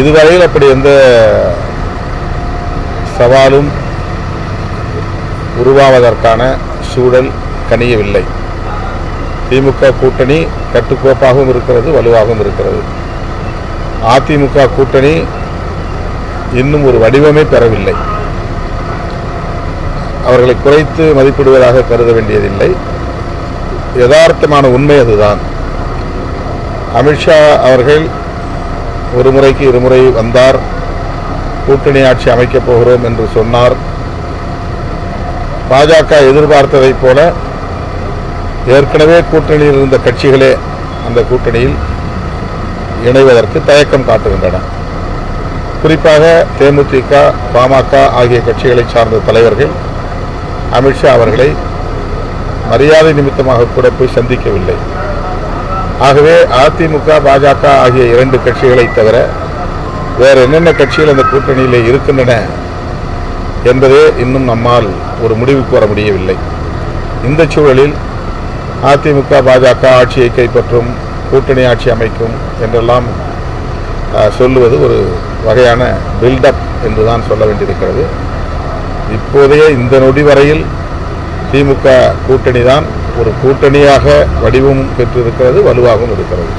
இதுவரையில் அப்படி எந்த சவாலும் உருவாவதற்கான சூழல் கனியவில்லை. திமுக கூட்டணி கட்டுக்கோப்பாகவும் இருக்கிறது, வலுவாகவும் இருக்கிறது. அதிமுக கூட்டணி இன்னும் ஒரு வடிவமே பெறவில்லை. அவர்களை குறைத்து மதிப்பிடுவதாக கருத வேண்டியதில்லை. யதார்த்தமான உண்மை அதுதான். அமித்ஷா அவர்கள் ஒரு முறைக்கு இருமுறை வந்தார், கூட்டணி ஆட்சி அமைக்கப் போகிறோம் என்று சொன்னார். பாஜக எதிர்பார்த்ததைப் போல ஏற்கனவே கூட்டணியில் இருந்த கட்சிகளே அந்த கூட்டணியில் இணைவதற்கு தயக்கம் காட்டுகின்றன. குறிப்பாக தேமுதிக, பாமக ஆகிய கட்சிகளை சார்ந்த தலைவர்கள் அமித்ஷா அவர்களை மரியாதை நிமித்தமாக கூட போய் சந்திக்கவில்லை. ஆகவே அதிமுக, பாஜக ஆகிய இரண்டு கட்சிகளை தவிர வேறு என்னென்ன கட்சிகள் அந்த கூட்டணியிலே இருக்கின்றன என்பதே இன்னும் நம்மால் ஒரு முடிவுக்கு வர முடியவில்லை. இந்த சூழலில் அதிமுக, பாஜக ஆட்சியை கைப்பற்றும், கூட்டணி ஆட்சி அமைக்கும் என்றெல்லாம் சொல்லுவது ஒரு வகையான பில்டப் என்றுதான் சொல்ல வேண்டியிருக்கிறது. இப்போதைய இந்த நொடி வரையில் திமுக கூட்டணி தான் ஒரு கூட்டணியாக வடிவம் பெற்றிருக்கிறது, வலுவாகவும் இருக்கிறது.